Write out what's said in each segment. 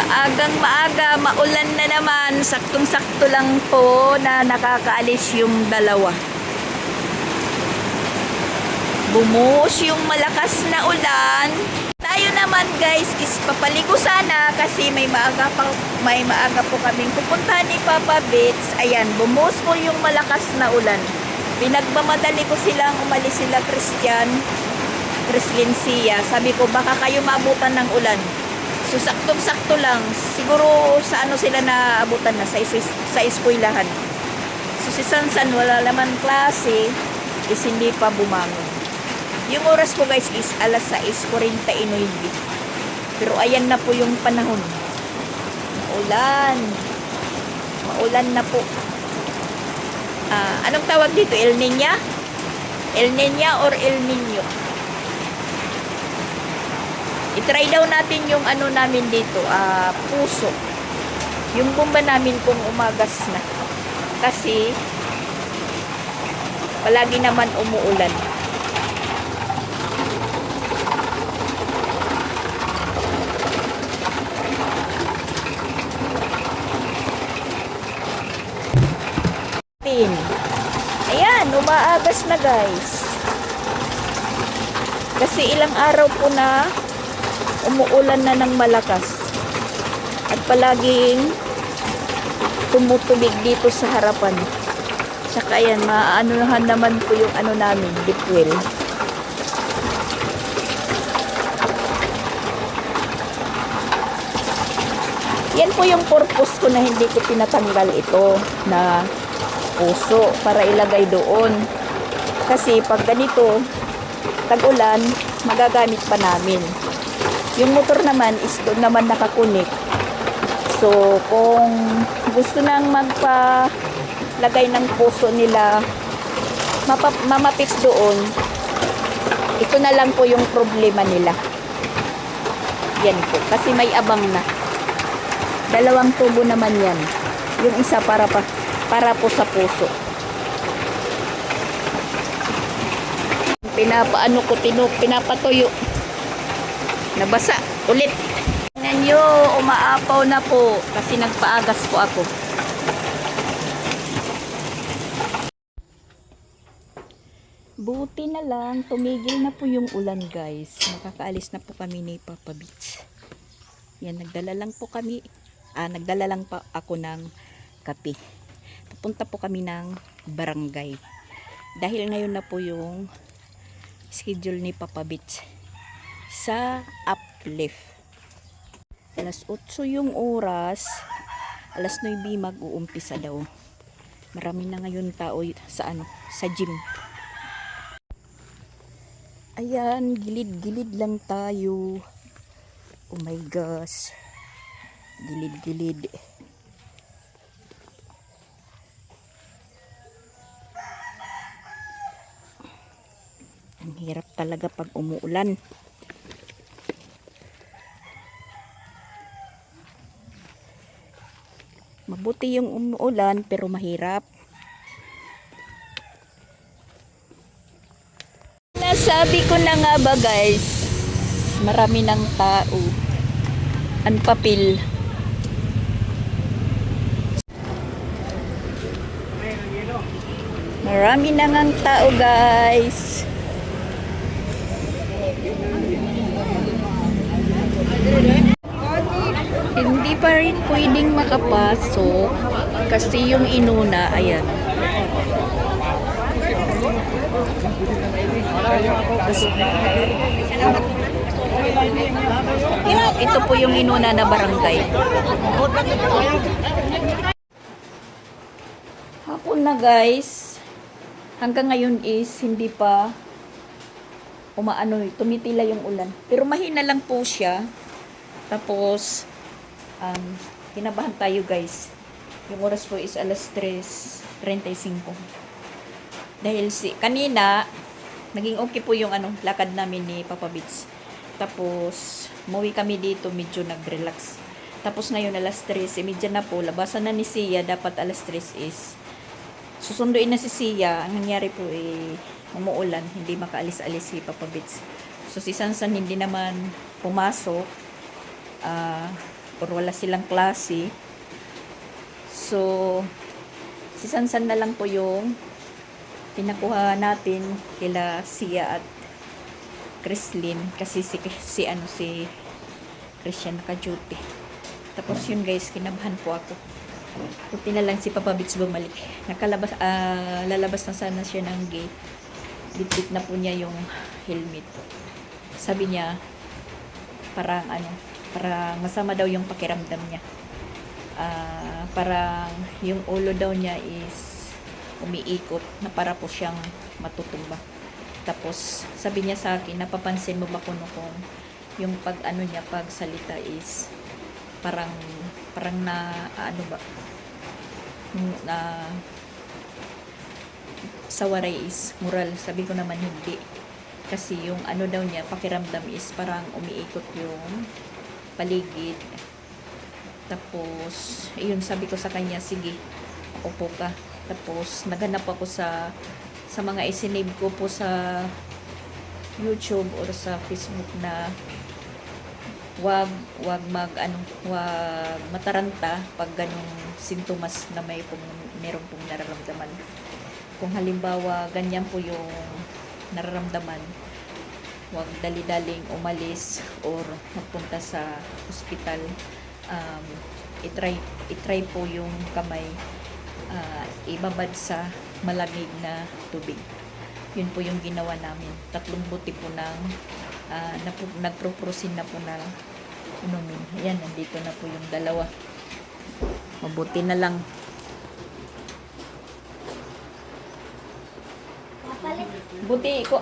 Maagang-maaga, maulan na naman. Saktong-sakto lang po na nakakaalis yung dalawa. Bumuhos yung malakas na ulan. Tayo naman guys is papaligo sana kasi may maaga po kaming pupuntahan ni Papa Bits. Ayan, bumuhos po yung malakas na ulan. Pinagmamadali ko silang umalis sila Chrislyn Sia. Sabi ko baka kayo maabutan ng ulan. So saktong-sakto lang. Siguro sa ano sila naabutan na sa eskwelahan. So si Sansan wala naman klase is hindi pa bumangon. Yung oras po guys is alas 6:49. Pero ayan na po yung panahon. Maulan na po. Anong tawag dito? El Niña? El Niña or El Niño? I-try daw natin yung ano namin dito, puso. Yung bomba namin kung umagas na. Kasi palagi naman umuulan. Ayan, umaagas na guys. Kasi ilang araw po na umuulan na ng malakas. At palaging tumutubig dito sa harapan. Tsaka ayan, maaanuhan naman po yung ano namin, deep well. Yan po yung purpose ko na hindi ko pinatanggal ito na puso para ilagay doon. Kasi pag ganito tag-ulan, magagamit pa namin. Yung motor naman is doon naman nakakunik. So kung gusto nang magpalagay ng puso nila mamapix doon, ito na lang po yung problema nila. Yan po, kasi may abang na. 2 tubo naman yan. Yung isa para po sa puso. Pinapatuyo. Nabasa ulit. Tingnan nyo, umaapaw na po kasi nagpaagas po ako. Buti na lang, tumigil na po yung ulan guys. Makakaalis na po kami ni Papa Bits. Yan, nagdala lang pa ako ng kape. Papunta po kami ng barangay. Dahil ngayon na po yung schedule ni Papa Bits sa uplift. Alas 8 yung oras. Alas 9 mag-uumpisa daw. Marami na ngayon tao sa gym. Ayan, gilid-gilid lang tayo. Oh my gosh. Gilid-gilid. Ang hirap talaga pag umuulan. Mabuti yung umuulan pero mahirap. Nasabi ko na nga ba guys, marami ng tao. Ang papel. Marami na ngang tao guys. Hindi pa rin pwedeng makapasok kasi yung inuna, ayan. Ito po yung inuna na barangay. Hapon na guys. Hanggang ngayon is hindi pa tumitila yung ulan. Pero mahina lang po siya. Tapos kinabahan tayo guys. Yung oras po is alas 3:35. Dahil kanina naging okay po yung lakad namin ni Papa Bits. Tapos umuwi kami dito, medyo nag-relax. Tapos ngayon alas 3:30 na po, labasan na ni Sia. Dapat alas 3 is susunduin na si Sia. Ang nangyari po umuulan, hindi makaalis-alis si Papa Bits. So si Sansan hindi naman pumasok. or wala silang klase. So, si Sansan na lang po yung pinakuha natin kila Sia at Chrislyn kasi si Christian naka-duty. Tapos yun guys, kinabahan po ako. Buti na lang si Papa Bits bumalik. Lalabas na sana siya ng gate. Bitbit na po niya yung helmet. Sabi niya, parang masama daw yung pakiramdam niya. Parang yung ulo daw niya is umiikot na para po siyang matutumba. Tapos sabi niya sa akin, napapansin mo ba kung yung pag salita is parang na sa waray is moral. Sabi ko naman hindi. Kasi yung daw niya, pakiramdam is parang umiikot yung paligid. Tapos, ayun, sabi ko sa kanya, sige, upo ka. Tapos, naghanap ako sa mga isinave ko po sa YouTube or sa Facebook na wag mataranta pag ganong sintomas na meron pong nararamdaman. Kung halimbawa ganyan po yung nararamdaman, wag dali-daling umalis or magpunta sa ospital. I-try po yung kamay ibabad sa malamig na tubig. Yun po yung ginawa namin. 3 buti po ng nagproprosin na po na inumin. Ayan, nandito na po yung 2. Mabuti na lang. Buti ko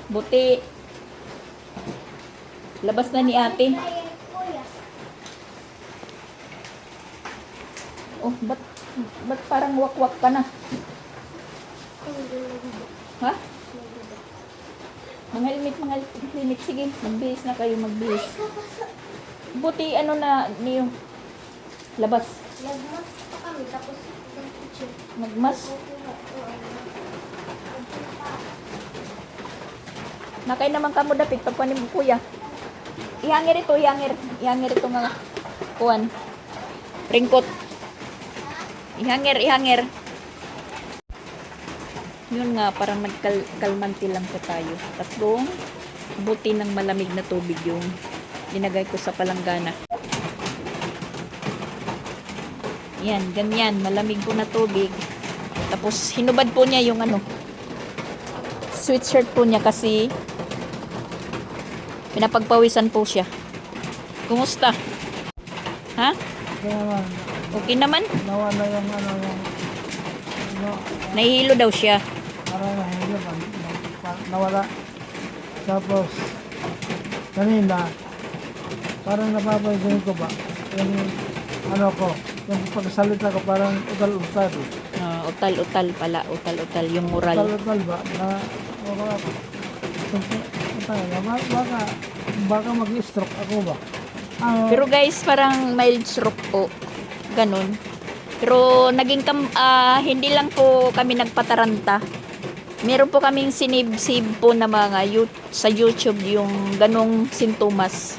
buti labas na ni ate. Oh, ba't parang wakwak ka na? Ha? Mga helmet, sige, magbihis na kayo, magbihis. Buti na niyong labas. Nagmas pa kami, tapos Nagmas? Nakay naman ka mo dapit, pagpanin mo kuya. Ihangir ito nga kuwan. Ringkot. Ihangir. Yun nga, parang nagkalmanti lang po tayo. 3 buti ng malamig na tubig yung linagay ko sa palanggana. Yan, ganyan, malamig po na tubig. Tapos hinubad po niya yung sweatshirt po niya kasi pinapagpawisan po siya. Kumusta? Ha? Okay naman? Nawala yung Nahihilo daw siya. parang nahihilo nawala. Tapos kanina parang napapansin ko ba yung yung pagsalita ko parang utal-utal. Utal-utal pala. Utal-utal yung moral. Utal-utal ba baka mag-stroke ako ba? Pero guys, parang mild stroke po. Ganun. Pero naging hindi lang po kami nagpataranta. Meron po kaming sinib-sib po na mga sa YouTube yung ganong sintomas.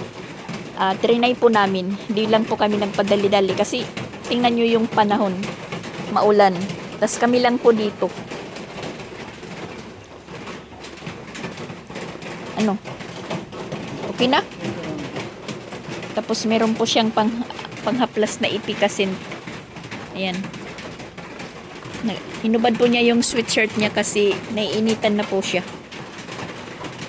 Trinay po namin. Hindi lang po kami nagpadali-dali kasi tingnan nyo yung panahon. Maulan. Tas kami lang po dito. Okay na? Tapos meron po siyang panghaplas na ipikasin. Ayan. Hinubad po niya yung sweatshirt niya kasi naiinitan na po siya.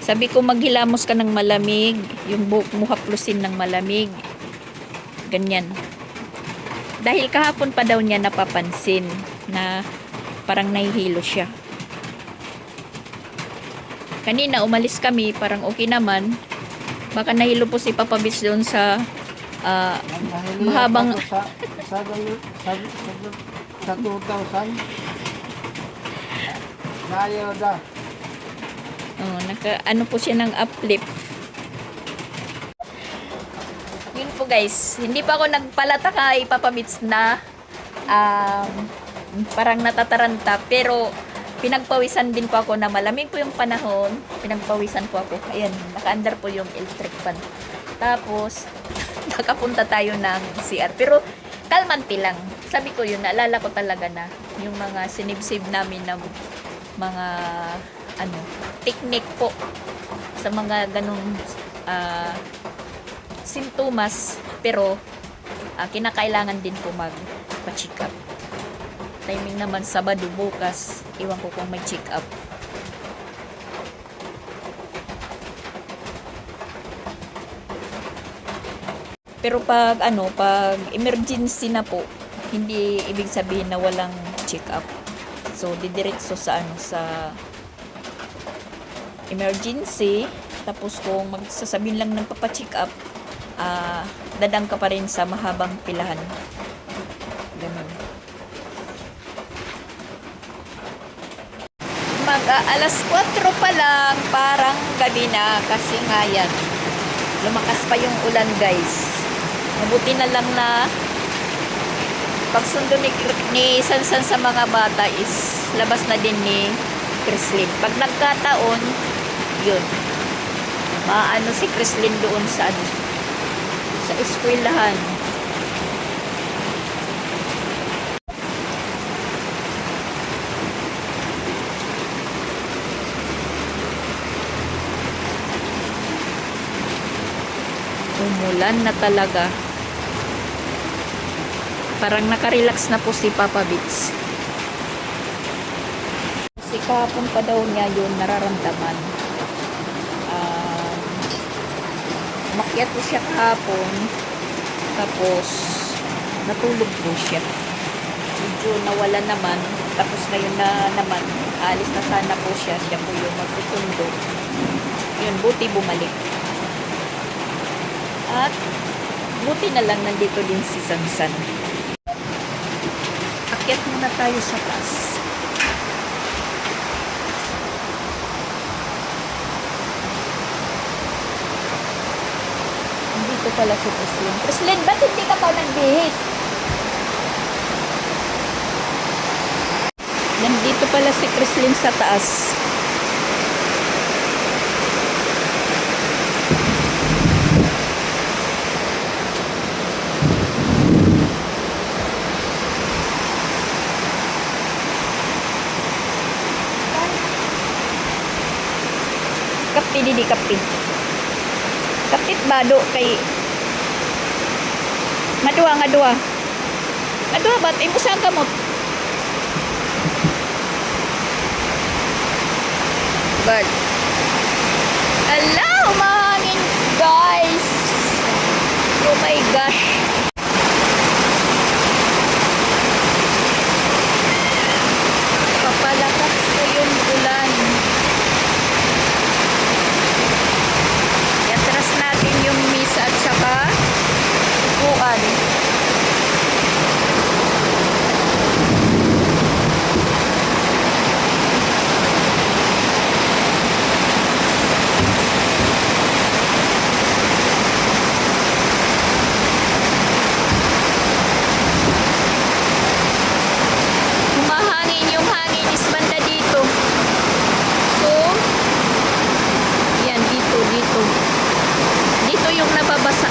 Sabi ko maghilamos ka ng malamig, yung buhok mo haplusin ng malamig. Ganyan. Dahil kahapon pa daw niya napapansin na parang nahihilo siya. Kanina umalis kami, parang okay naman. Baka nahilo po si Papa Bits doon sa mahabang sa 2,000 nayo da. Po siya ng uplift. Yun po guys, hindi pa ako nagpalata kay Papa Bits na parang natataranta, pero pinagpawisan din po ako na malamig po yung panahon. Pinagpawisan po ako. Ayan, naka-under po yung electric fan. Tapos, nakapunta tayo ng CR. Pero, kalmante lang. Sabi ko yun, naalala ko talaga na yung mga sinibsib namin na mga technique po sa mga ganong sintomas. Pero, kinakailangan din po magpa-check up. Timing naman Sabado bukas, iwan ko kung may check up. Pero pag emergency na po, hindi ibig sabihin na walang check up. So didiretso sa sa emergency, tapos kung magsasabihin lang ng papa-check up, dadang ka pa rin sa mahabang pilahan. Ganun. Alas 4 pa lang, parang gabi na kasi nga yan. Lumakas pa yung ulan, guys. Mabuti na lang na pagsundo ni Sansan sa mga bata is labas na din ni Chrislyn. Pag nagkataon, yun. Maano si Chrislyn doon sa eskwelahan. Umulan na talaga. Parang nakarelax na po si Papa Bits. Kasi kahapon pa daw niya yun nararamdaman. Umakyat po siya kahapon. Tapos, natulog po siya. Medyo nawala naman. Tapos ngayon na naman, alis na sana po siya. Siya po yung magsusundo. Yun, buti bumalik. At buti na lang nandito din si Sansan. Akyat muna tayo sa taas. Dito pala si Chrislyn. Chrislyn, ba't hindi ka pa nagbihis? Nandito pala si Chrislyn sa taas. Kapit di kapit. Kapit ba do kay Madua. Madua ba't imusang kamot? Bird. Ala, umahangin guys. Oh my gosh. Papalakas ko yung ulan. Iatras natin yung misa at saka upuan. Humahangin yung hangin is banda dito. So, yan dito. Dito yung nababasa.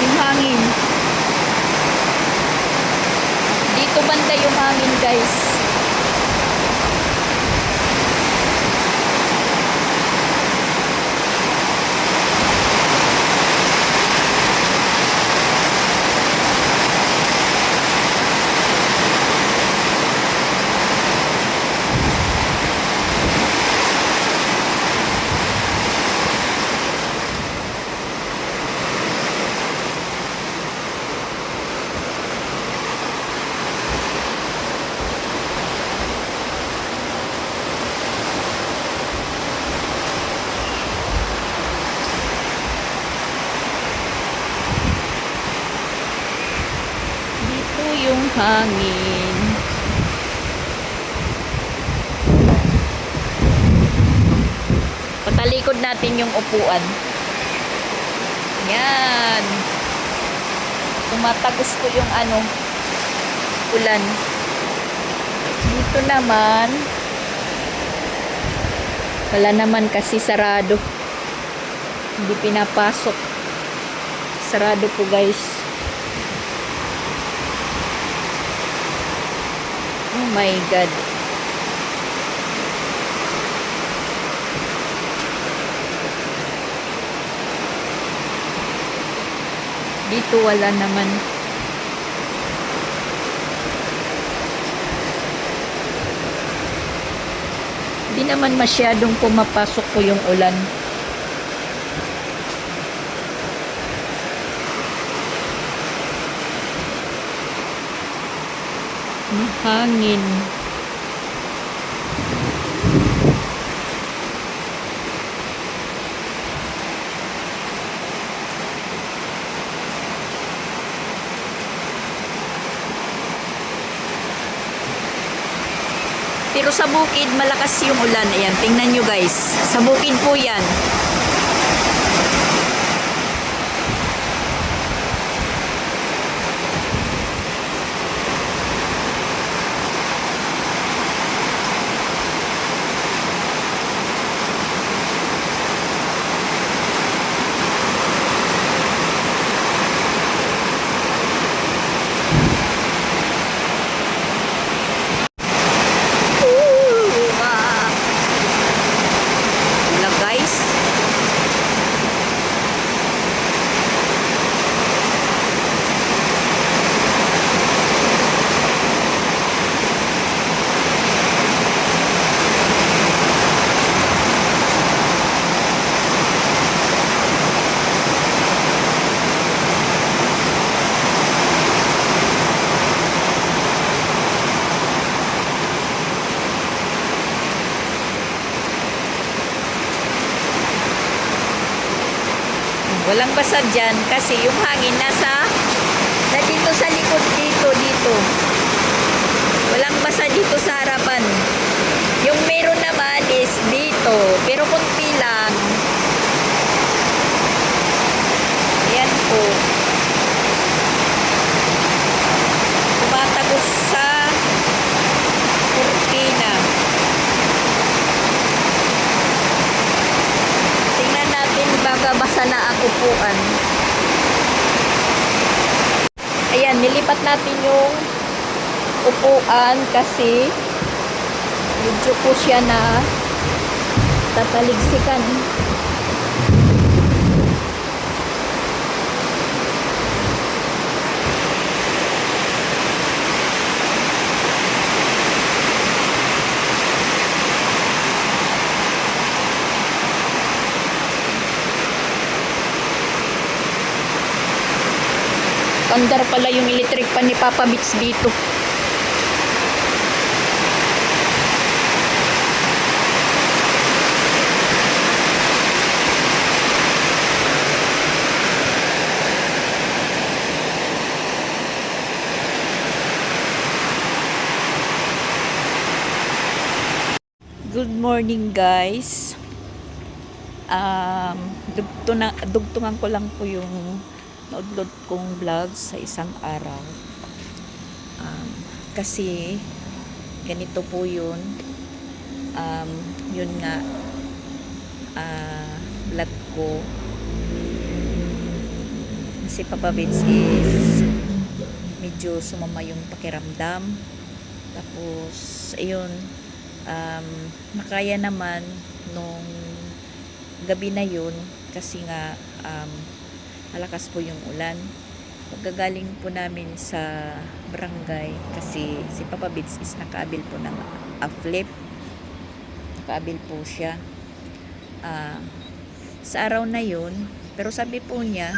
Yung hangin. Dito banda yung hangin, guys. Dito yung hangin. Patalikod natin yung upuan. Yan. Tumatagos ko yung ulan. Dito naman, wala naman kasi sarado. Hindi pinapasok. Sarado po guys. Oh my God. Dito wala naman. Hindi naman masyadong pumapasok po yung ulan. Hangin. Pero sa bukid, malakas yung ulan. Ayan, tingnan nyo guys. Sa bukid po yan. Wala guys. Walang basa dyan kasi yung hangin nasa dito sa likod dito. Walang basa dito sa harapan. Yung meron naman is dito. Pero kunti lang. Ayan po. Tumatagos sa kurtina. Tingnan natin baga basa na ang upuan. Ayan, nilipat natin yung upuan kasi medyo po siya na tataligsikan. Andar pala yung electric pan ni Papa Bits dito. Good morning guys. Dugtungan ko lang po yung na-upload kong vlog sa isang araw. Kasi ganito po yun. Yun nga vlog ko. Si Papa Vince is medyo sumama yung pakiramdam. Tapos ayun, nakaya naman nung gabi na yun kasi nga malakas po yung ulan. Pagkagaling po namin sa barangay kasi si Papa Bits is nakaabil po ng flip. Nakaabil po siya. Sa araw na yun, pero sabi po niya,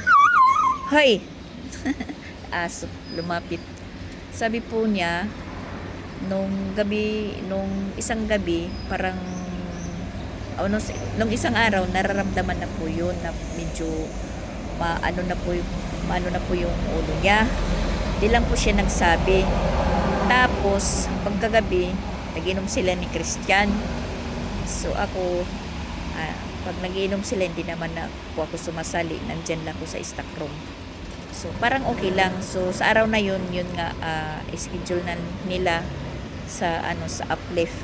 "Hoy!" Aso, lumapit. Sabi po niya, nung isang gabi, parang nung isang araw, nararamdaman na po yun na medyo maano na po yung ulo niya. Di lang po siya nagsabi. Tapos pagkagabi naginom sila ni Christian. So ako pag nagiinom sila hindi naman na po ako sumasali, nandyan lang ako sa stock room. So parang okay lang. So sa araw na yun nga schedule na nila sa sa uplift.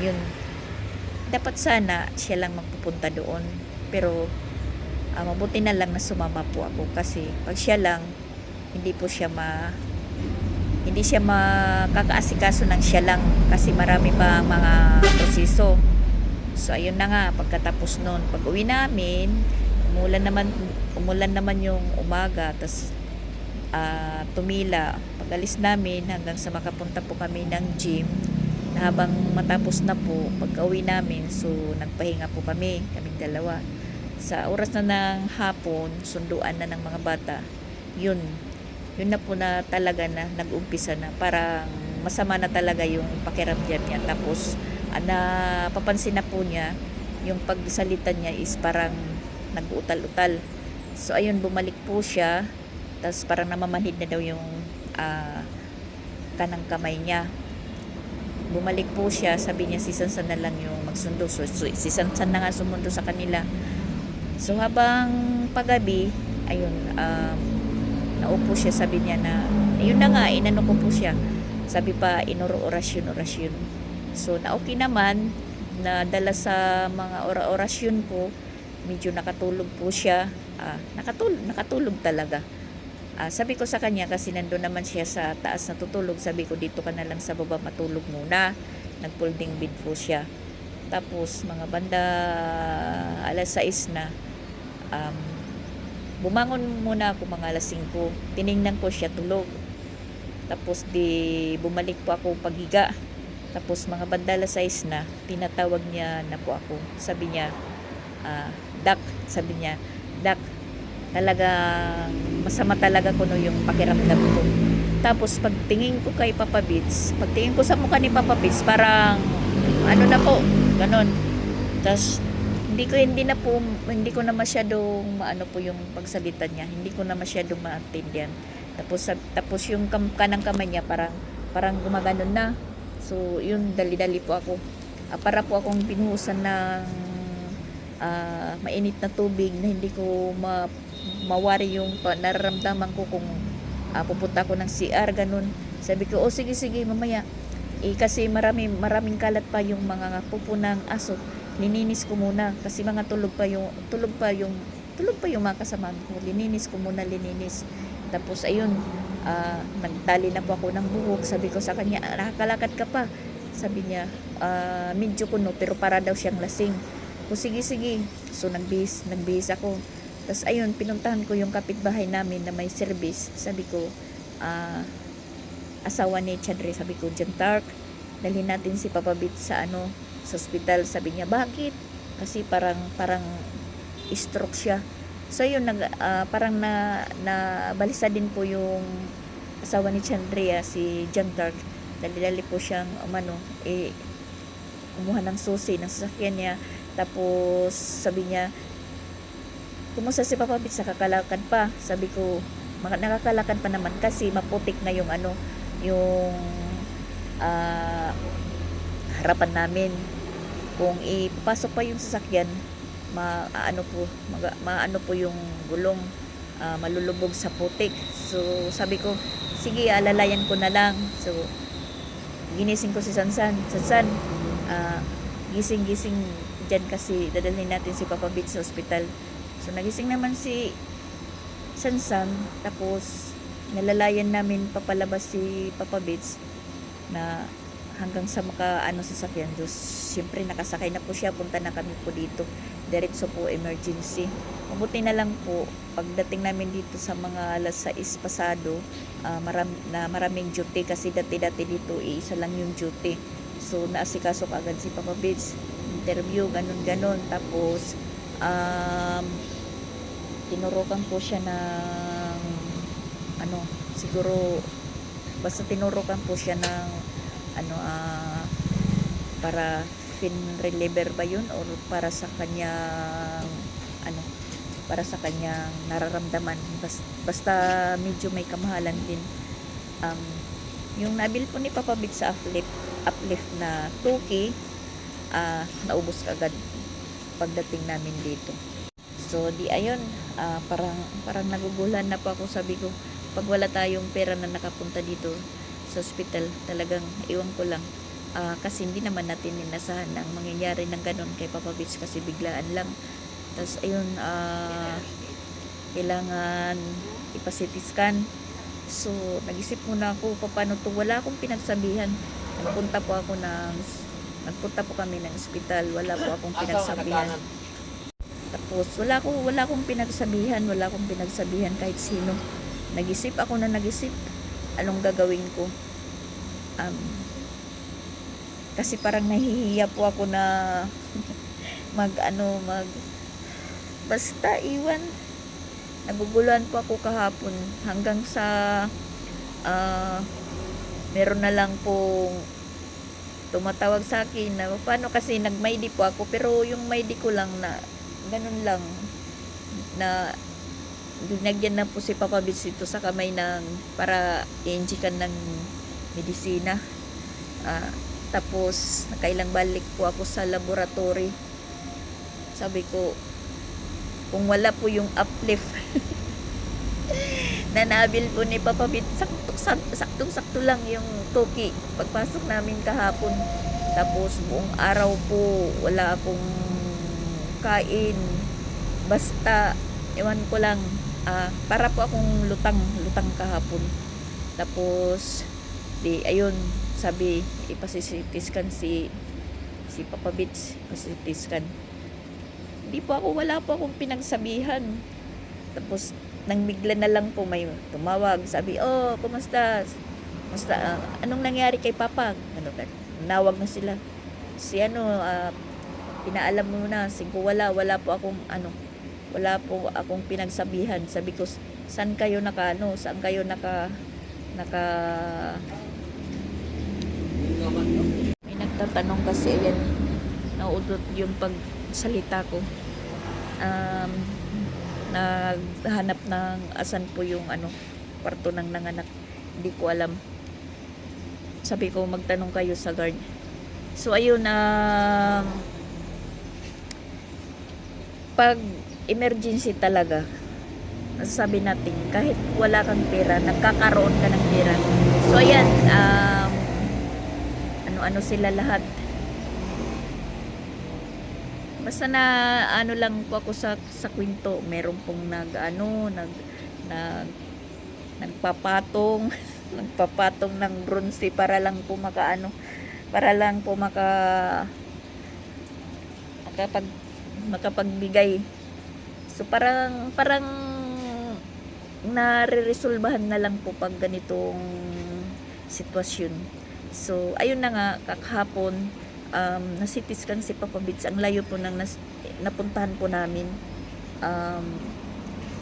Yun, dapat sana siya lang magpupunta doon, pero Mabuti na lang na sumama po ako kasi pag siya lang, hindi po siya hindi siya makakaasikaso ng siya lang kasi marami pa mga proseso. So ayun na nga, pagkatapos nun, pag uwi namin, umulan naman yung umaga, tas tumila. Pag alis namin hanggang sa makapunta po kami ng gym, na habang matapos na po, pagka uwi namin, so nagpahinga po kaming dalawa. Sa oras na ng hapon, sunduan na ng mga bata, yun na po na talaga na nag-umpisa na, parang masama na talaga yung pakiramdam niya. Tapos napapansin na po niya yung pagsalita niya is parang nag-uutal-utal. So ayun, bumalik po siya, tapos parang namamanhid na daw yung kanang kamay niya. Bumalik po siya, sabi niya si Sansan na lang yung magsundo. So si Sansan na nga sumundo sa kanila. So habang paggabi, ayun, naupo siya, sabi niya na, ayun na nga, inano ko po siya. Sabi pa, orasyon. So na okay naman, nadala sa mga orasyon ko, medyo nakatulog po siya. Nakatulog talaga. Sabi ko sa kanya, kasi nandun naman siya sa taas natutulog, sabi ko dito ka na lang sa baba matulog muna. Nag-folding bed po siya. Tapos mga banda alas 6 na, bumangon muna ako mga alas 5. Tiningnan ko siya tulog. Tapos bumalik po ako paghiga. Tapos mga banda alas 6 na, tinatawag niya na po ako. Sabi niya, Dak, sabi niya, Dak, talaga masama talaga ko no yung pakiramdam ko. Tapos pagtingin ko kay Papa Bits, pagtingin ko sa mukha ni Papa Bits, parang ano na po, ganon. Tapos hindi ko na masyadong maano po yung pagsalita niya, hindi ko na masyadong maintindihan. Tapos yung kanang kamay niya parang gumaganon na. So yun, dali-dali po ako. Para po akong binuhusan ng mainit na tubig na hindi ko mawari yung nararamdaman ko kung pupunta ako ng CR, ganun. Sabi ko, sige mamaya. Kasi maraming kalat pa yung mga pupo ng aso. Lininis ko muna kasi mga tulog pa yung mga kasama ko. Lininis. Tapos ayun, nagtali na po ako ng buhok. Sabi ko sa kanya, nakakalakad ka pa. Sabi niya, medyo kuno, pero para daw siyang lasing. O sige. So nagbihis ako. Tapos ayun, pinuntahan ko yung kapitbahay namin na may service. Sabi ko, asawa ni Chadre, sabi ko, Jantark, dalhin natin si Papa Bit sa hospital. Sabi niya, bakit? Kasi parang stroke siya. So yun, parang balisa din po yung asawa ni Chandria, si Jantark. Dali-dali po siyang kumuha ng susi ng sasakyan niya. Tapos sabi niya, kumusta si Papa Bits, nakakalakad pa? Sabi ko, nakakalakad pa naman kasi maputik na yung harapan namin. Kung ipasok pa yung sasakyan, maano po yung gulong, malulubog sa putik. So sabi ko, sige, alalayan ko na lang. So ginising ko si Sansan, gising dyan kasi dadalhin natin si Papa Bits sa hospital. So nagising naman si Sansan, tapos nalalayan namin papalabas si Papa Bits na hanggang sa sasakyan. So siyempre nakasakay na po siya, punta na kami po dito, diretso po emergency. Mabuti na lang po, pagdating namin dito sa mga alas 6 pasado, maraming duty kasi dati dito isa lang yung duty. So naasikaso agad si Papa Bits, interview, ganon. Tapos tinurukan po siya ng siguro basta tinurukan po siya ng para fin reliever ba yun, or para sa kanyang nararamdaman. Basta medyo may kamahalan din. Yung nabil po ni Papa Bit sa uplift na 2K, naubos agad pagdating namin dito. So ayun, parang nagugulan na po ako. Sabi ko, pag wala tayong pera na nakapunta dito sa hospital, talagang iwan ko lang. Kasi hindi naman natin inasahan ang mangyayari ng ganun kay Papa Bits, kasi biglaan lang. Tapos ayun, kailangan ipa-CT scan. So, nag-isip muna ako paano to. Wala akong pinagsabihan. Nagpunta po kami ng ospital. Wala po akong pinagsabihan. Tapos, wala akong pinagsabihan kahit sino. Nag-isip ako na nag-isip. Anong gagawin ko? Kasi parang nahihiya po ako na basta iwan. Naguguluhan po ako kahapon hanggang sa meron na lang pong tumatawag sa akin na paano, kasi nag-MyD po ako, pero yung MyD ko lang na ganun lang na dinagyan na po si Papa Bits ito sa kamay para i-injikan ng medisina. Tapos nakailang balik po ako sa laboratory. Sabi ko, kung wala po yung uplift na nabil po ni Papa Bit, saktong-sakto lang yung toki pagpasok namin kahapon. Tapos buong araw po wala akong kain, basta ewan ko lang, para po akong lutang kahapon. Tapos ayun, sabi ipasitiskan si Papa Bits, ipasitiskan. Wala po akong pinagsabihan. Tapos nang bigla na lang po may tumawag, sabi, "Oh, kumusta? Anong nangyari kay Papa?" Nawag na sila. Pinaalam mo na, wala po akong pinagsabihan. Sabi ko, saan kayo naka may nagtatanong kasi, yan, naudot yung pagsalita ko. Naghanap ng asan po yung kwarto ng nanganak. Hindi ko alam. Sabi ko, magtanong kayo sa guard. So ayun, pag emergency talaga, sabi natin, kahit wala kang pera, nagkakaroon ka ng pera. So ayan, ano sila lahat. Basta na lang po ako sa kwento. Meron pong nagpapatong nagpapatong ng bronze para lang po makapagbigay. So parang nare-resolbahan na lang po pag ganitong sitwasyon. So ayun na nga, kakahapon nasitiskan si Papa Bits. Ang layo po napuntahan po namin,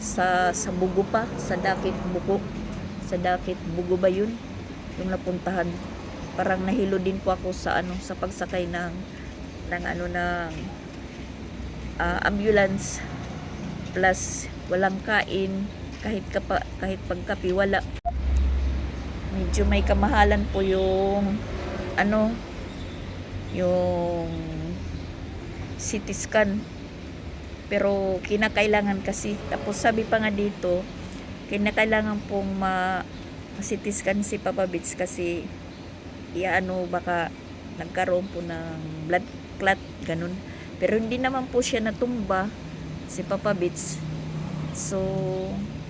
sa Bugo pa, sa Dakit Bugo ba yun yung napuntahan. Parang nahilo din po ako sa pagsakay ng ambulance, plus walang kain, kahit pagkapi wala. Medyo may kamahalan po yung yung CT scan, pero kinakailangan kasi. Tapos sabi pa nga dito, kinakailangan pong ma-CT scan si Papa Bits kasi baka nagkaroon po ng blood clot, ganun. Pero hindi naman po siya natumba, si Papa Bits. So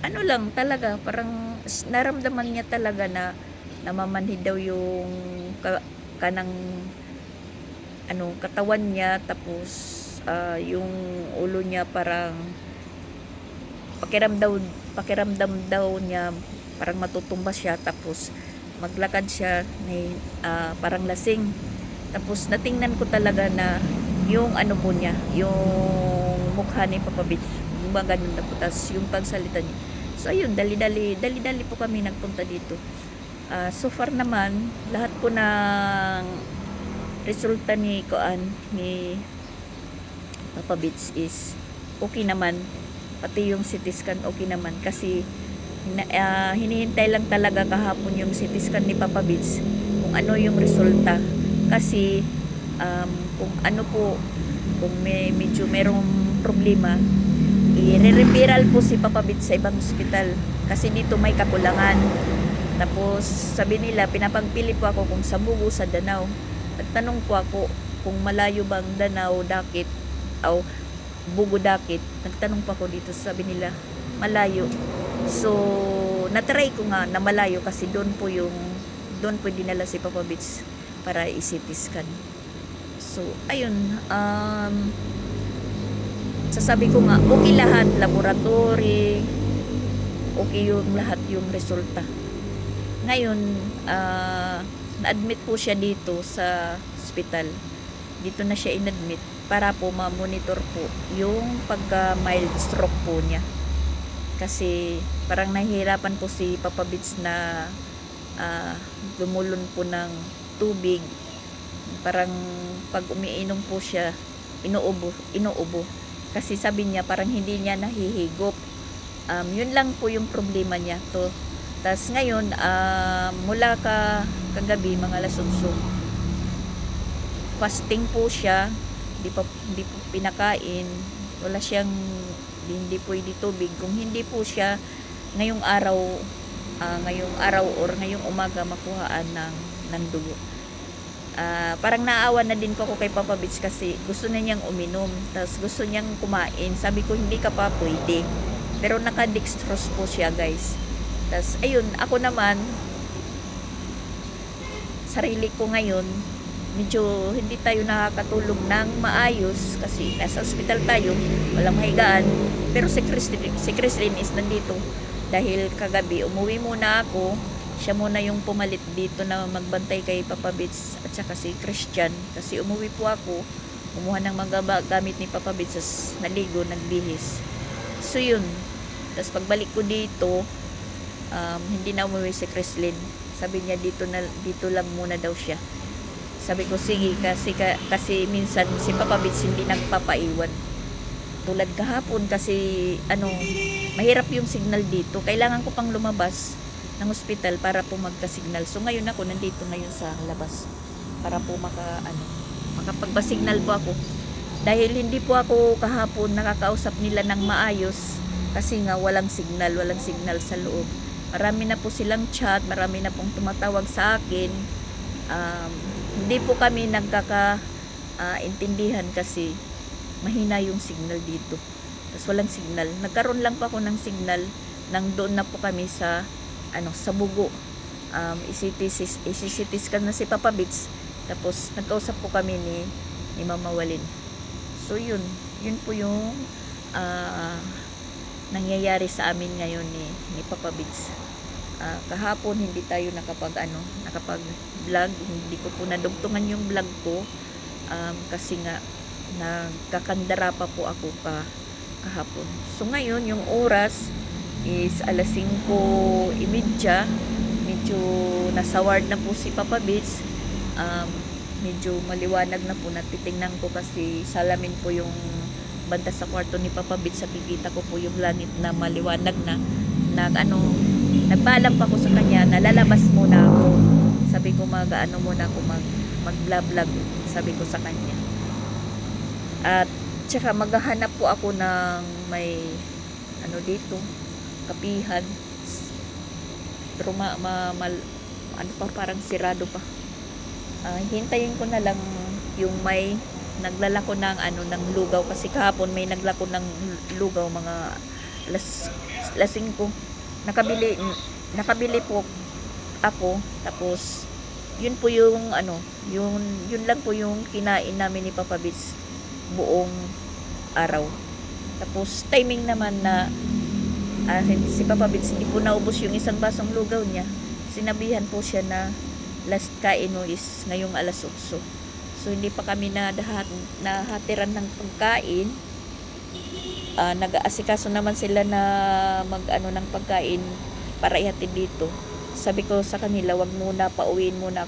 lang talaga, parang naramdaman niya talaga na namamanhid daw yung kanang katawan niya. Tapos yung ulo niya parang pakiramdam daw niya parang matutumba siya. Tapos maglakad siya parang lasing. Tapos natingnan ko talaga na yung po niya, yung mukha ni Papa Bits, gumagano'n na po. Tapos yung pagsalita niya. So ayun, dali-dali po kami nagpunta dito. So far naman, lahat po ng resulta ni Papa Bits is okay naman. Pati yung CT scan okay naman, kasi hinihintay lang talaga kahapon yung CT scan ni Papa Bits kung ano yung resulta. Kasi kung medyo merong problema, i-referral po si Papa Bits sa ibang ospital kasi dito may kakulangan. Tapos sabi nila, pinapagpili po ako kung sa Bugo, sa Danau. Nagtanong po ako kung malayo bang Danau, Dakit, Bugudakit. Nagtanong pa ko dito, sabi nila malayo. So natry ko nga na malayo kasi doon po dinala si Papa Beach para i-CT scan. So ayun, sasabi ko nga okay lahat, laboratory okay yung lahat yung resulta. Ngayon na-admit po siya dito sa hospital. Dito na siya inadmit para po ma-monitor po yung pagka mild stroke po niya. Kasi parang nahihirapan po si Papa Beach na lumulon po ng tubig. Parang pag umiinom po siya, inuubo. Kasi sabi niya parang hindi niya nahihigop. Yun lang po yung problema niya to. Tas ngayon, mula kagabi mga alas 8, fasting po siya, hindi po pinakain, wala siyang, hindi pwede tubig. Kung hindi po siya ngayong araw or ngayong umaga makuhaan ng dugo. Parang naawa na din po ako kay Papa Beach kasi gusto na niyang uminom, tapos gusto niyang kumain. Sabi ko hindi ka pa pwede, pero naka-dextrose po siya guys. Tapos ayun, ako naman sarili ko ngayon medyo hindi tayo nakakatulog ng maayos kasi nasa ospital tayo, walang mahigaan. Pero si Christine is nandito dahil kagabi umuwi muna ako. Siya muna yung pumalit dito na magbantay kay Papa Beach at saka si Christian kasi umuwi po ako, kumuha ng mga gamit ni Papa Beach, naligo, nagbihis. So yun, tapos pagbalik ko dito, hindi na umuwi si Christine. Sabi niya dito lang muna daw siya. Sabi ko sige kasi minsan si Papa Beach hindi nagpapaiwan. Tulad kahapon kasi mahirap yung signal dito. Kailangan ko pang lumabas ng ospital para po magka-signal. So ngayon ako nandito ngayon sa labas para po makapagpa-signal po ako. Dahil hindi po ako kahapon nakakausap nila ng maayos kasi nga walang signal sa loob. Marami na po silang chat, marami na pong tumatawag sa akin. Hindi po kami nagkakaintindihan kasi mahina yung signal dito. Tapos walang signal. Nagkaroon lang pa ako ng signal nang doon na po kami sa Bugo. I-CT scan na si Papa Beach. Tapos nagkausap po kami ni Mama Walin. So yun po yung nangyayari sa amin ngayon ni Papa Beach. Kahapon hindi tayo nakapag-vlog, hindi ko po nadugtungan yung vlog ko kasi nga nagkakandara pa po ako kahapon. So ngayon yung oras is alas 5:30. Medyo nasa ward na po si Papa Beach. Medyo maliwanag na po, natitingnan ko kasi salamin po yung banda sa kwarto ni Papa Beach. Nakikita ko po yung langit na maliwanag na nagpaalam pa ko sa kanya na lalabas muna ako. Sabi ko muna ako mag-vlog, sabi ko sa kanya. At tsaka maghahanap po ako ng may dito, kapihan. Pero parang sirado pa. Hintayin ko na lang yung may naglalako ng lugaw kasi kahapon may naglako ng lugaw mga alas 5. Nakabili po ako, tapos yun po yung yun lang po yung kinain namin ni Papa Beach buong araw. Tapos timing naman na si Papa Beach hindi po naubos yung isang basong lugaw niya. Sinabihan po siya na last kain mo is ngayong alas 8. So hindi pa kami nahatiran ng pagkain. Nag-aasikaso naman sila na ng pagkain para ihatid dito. Sabi ko sa kanila, wag muna, pauwi muna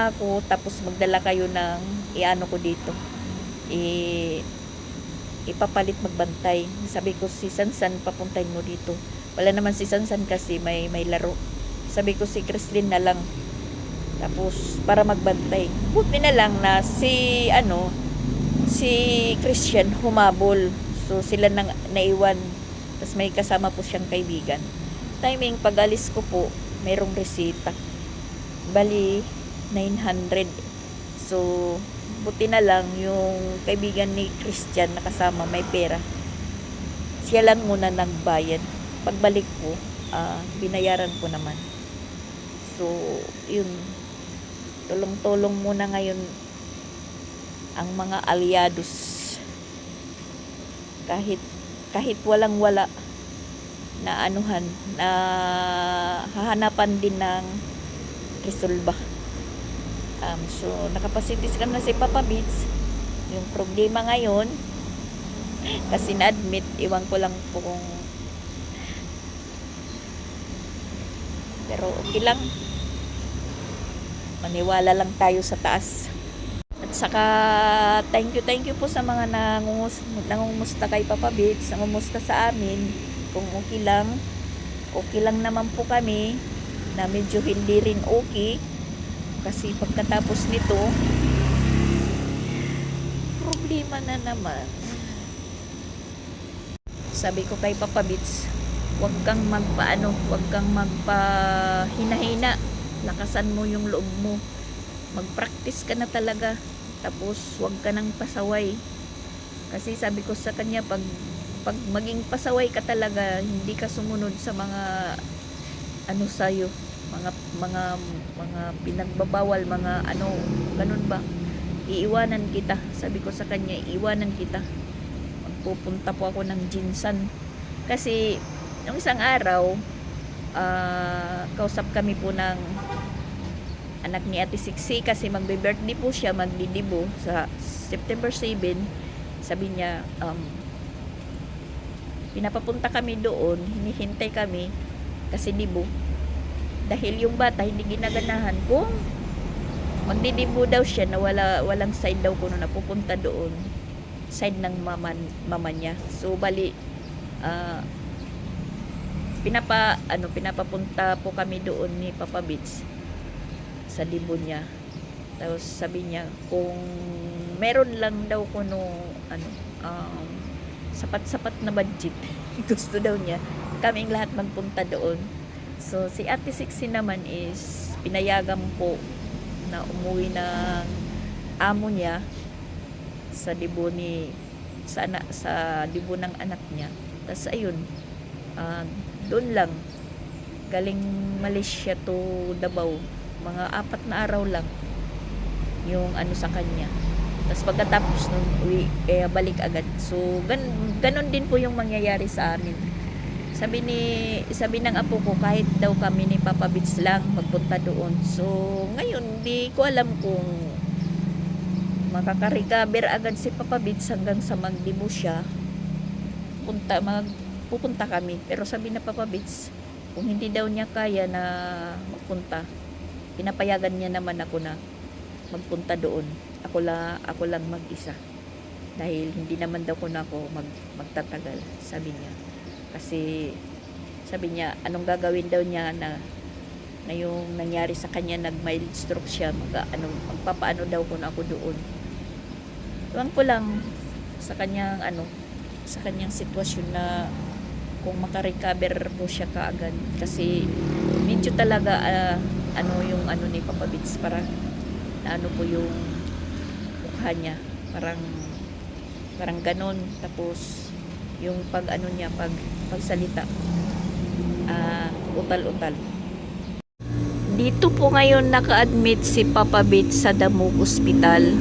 ako tapos magdala kayo ng ko dito. Ipapalit magbantay. Sabi ko si Sansan papuntahin mo dito. Wala naman si Sansan kasi may laro. Sabi ko si Christine na lang. Tapos para magbantay. Buti na lang na si Christian humabol. So sila nang naiwan. Tapos may kasama po siyang kaibigan. Timing pag-alis ko po, mayroong resita. Bali 900 So, buti na lang yung kaibigan ni Christian na kasama may pera. Siya lang muna nagbayad. Pagbalik ko, binayaran ko naman. So, yun. Tulong-tulong muna ngayon ang mga aliados. Kahit walang-wala na anuhan, na hahanapan din ng resolba. So, nakapasitis na si Papa Beats. Yung problema ngayon, kasi na-admit, iwan ko lang po kung pero okay lang. Maniwala lang tayo sa taas. At saka, thank you po sa mga nangumusta kay Papa Beats, nangumusta sa amin. Kung okay lang naman po kami, na medyo hindi rin okay. Kasi pagkatapos nito, problema na naman. Sabi ko kay Papa Beats, huwag kang magpahina-hina. Lakasan mo yung loob mo. Mag-practice ka na talaga. Tapos, huwag ka nang pasaway. Kasi sabi ko sa kanya, pag maging pasaway ka talaga, hindi ka sumunod sa mga sa'yo. Mga pinagbabawal, mga ganun ba? Iiwanan kita. Sabi ko sa kanya, iiwanan kita. Magpupunta po ako ng Jinsan. Kasi, nung isang araw, kausap kami po ng anak ni Ate Siksi kasi magbe-birthday po siya, magdidibo sa September 7. Sabi niya, pinapapunta kami doon, hinihintay kami kasi dibo. Dahil yung bata hindi ginaganahan kung magdidibo daw siya na walang side daw kuno na pupunta doon. Side ng mama niya. So bali pinapapunta po kami doon ni Papa Beats sa dibo niya. Tapos sabi niya kung meron lang daw kuno sapat-sapat na budget gusto daw niya kaming lahat magpunta doon. So si Ate Siksi naman is pinayagan po na umuwi ng amo niya sa dibo sa dibo ng anak niya. Tapos ayun, doon lang galing Malaysia to Davao, mga 4 na araw lang yung sa kanya. Tapos pagkatapos nun balik agad. So ganun din po yung mangyayari sa amin. Sabi ng apo ko, kahit daw kami ni Papa Beats lang magpunta doon. So ngayon di ko alam kung makaka-recover agad si Papa Beats hanggang sa magdibo siya. Pupunta kami. Pero sabi na Papa Beats, kung hindi daw niya kaya na magpunta, pinapayagan niya naman ako na magpunta doon. Ako lang mag-isa. Dahil hindi naman daw ako magtatagal, sabi niya. Kasi sabi niya, anong gagawin daw niya na yung nangyari sa kanya, nag-mild stroke siya, magpapaano daw ko na ako doon. Tuwang ko lang sa kanyang sa kanyang sitwasyon na kung makarecover po siya kaagad. Kasi medyo talaga yung ni Papa Beats, parang po yung mukha niya, parang ganon. Tapos yung niya, pagsalita, utal-utal. Dito po ngayon naka-admit si Papa Beats sa Damog Hospital,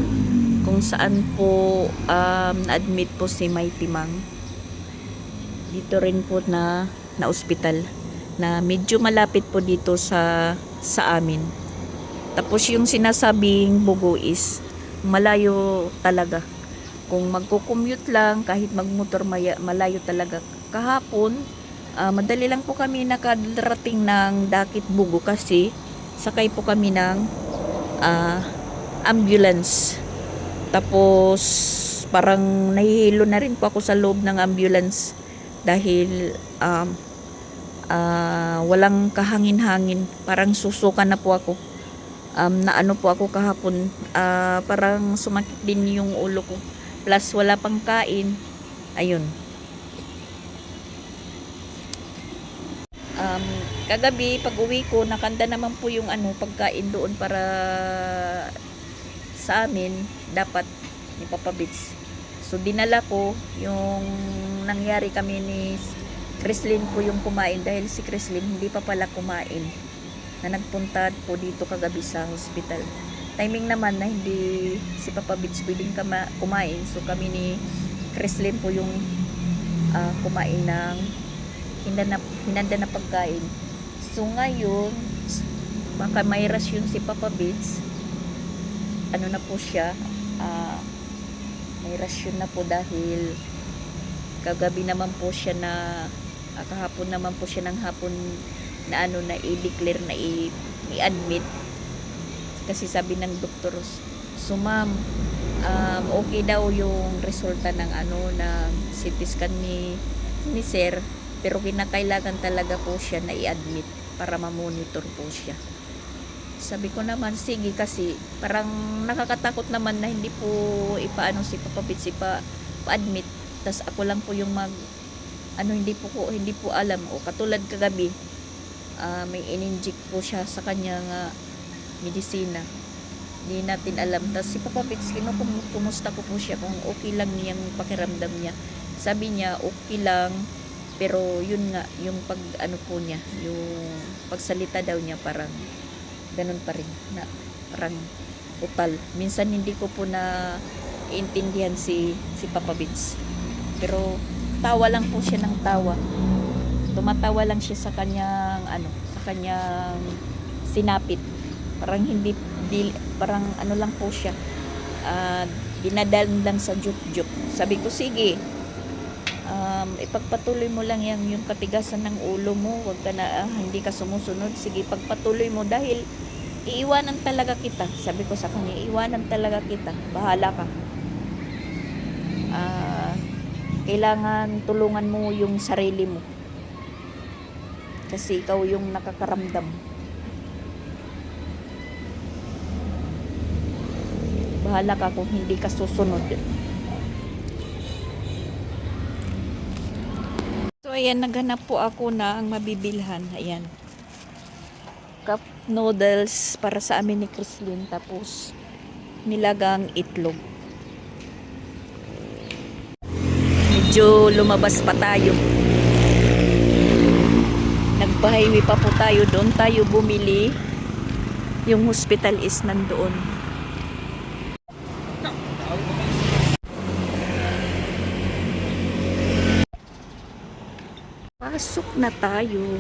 kung saan po na-admit po si Mighty Mang. Dito rin po na ospital na medyo malapit po dito sa amin. Tapos yung sinasabing bugo is malayo talaga. Kung magko-commute lang, kahit magmotor, malayo talaga. Kahapon, madali lang po kami nakarating ng Dakit Bugo kasi sakay po kami ng ambulance. Tapos parang nahihilo na rin po ako sa loob ng ambulance dahil walang kahangin-hangin. Parang susuka na po ako. Po ako kahapon, parang sumakit din yung ulo ko. Plus wala pang kain. Ayun. Kagabi pag uwi ko, nakanda naman po yung pagkain doon para sa amin, dapat ni Papa Bits. So, dinala ko yung nangyari kami ni Chrislyn po yung kumain dahil si Chrislyn hindi pa pala kumain na nagpunta po dito kagabi sa hospital. Timing naman na hindi si Papa Bits pwedeng kumain. So, kami ni Chrislyn po yung kumain ng hinanda na pagkain. So, ngayon, baka may rasyon si Papa Bits. Ano na po siya, may rasyon na po dahil kagabi naman po siya na kahapon naman po siya ng hapon na i-declare na i-admit kasi sabi ng doktor, so ma'am, okay daw yung resulta ng ng CT scan ni sir, pero kinakailangan talaga po siya na i-admit para ma-monitor po siya. Sabi ko naman, sige, kasi parang nakakatakot naman na hindi po ipaano si Papa Bits pa-admit. Tas ako lang po yung hindi po alam. O katulad kagabi, may in-inject po siya sa kanyang medisina. Hindi natin alam. Tas si Papa Bits, kumusta ko po siya kung okay lang niyang pakiramdam niya. Sabi niya, okay lang. Pero yun nga, yung po niya, yung pagsalita daw niya parang ganun pa rin, na parang utal. Minsan hindi ko po na iintindihan si Papa Bits. Pero tawa lang po siya ng tawa. Tumatawa lang siya sa kanyang sinapit. Parang parang lang po siya. Dinadaan lang sa juk-juk. Sabi ko, sige, ipagpatuloy mo lang yung katigasan ng ulo mo, wag ka na hindi ka sumusunod, sige, pagpatuloy mo dahil iiwanan talaga kita. Sabi ko sa kanya, iiwanan talaga kita, bahala ka. Kailangan tulungan mo yung sarili mo kasi ikaw yung nakakaramdam. Bahala ka kung hindi ka susunod. So, ayan, naghanap po ako na ang mabibilhan. Ayan. Cup noodles para sa amin ni Chrislyn. Tapos, nilagang itlog. Medyo lumabas pa tayo. Nagpa-highway pa po tayo. Doon tayo bumili. Yung hospital is nandoon. Pasok na tayo.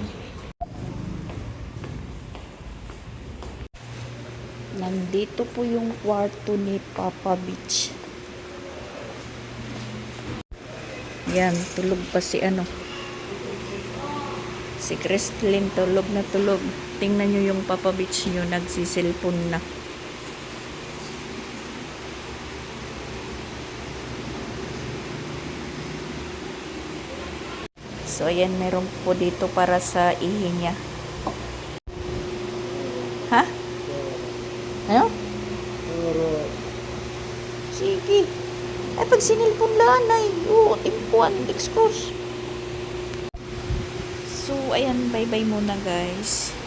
Nandito po yung kwarto ni Papa Bits. Yan, tulog pa si si Chrislyn, tulog na tulog. Tingnan nyo yung Papa Bits nyo, nagsiselfon na. So, ayan, meron po dito para sa ihi niya. Ha? Ano? Sige. Ay, pag sinilpon lanay. Timpuan, excuse. So, ayan, bye-bye muna, guys.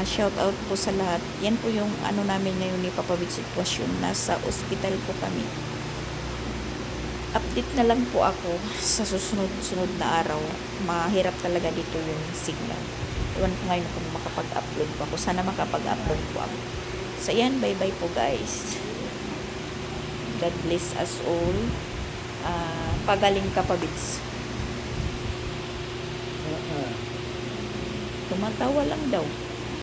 Shout out po sa lahat. Yan po yung namin ngayon ni Papa Bits sitwasyon. Nasa ospital po kami. Update na lang po ako sa susunod na araw. Mahirap talaga dito yung signal. Iwan ko ngayon kung makapag-upload po ako. Sana makapag-upload po ako. So, yan. Bye-bye po, guys. God bless us all. Pagaling ka, Papa Bits. Tumatawa lang daw.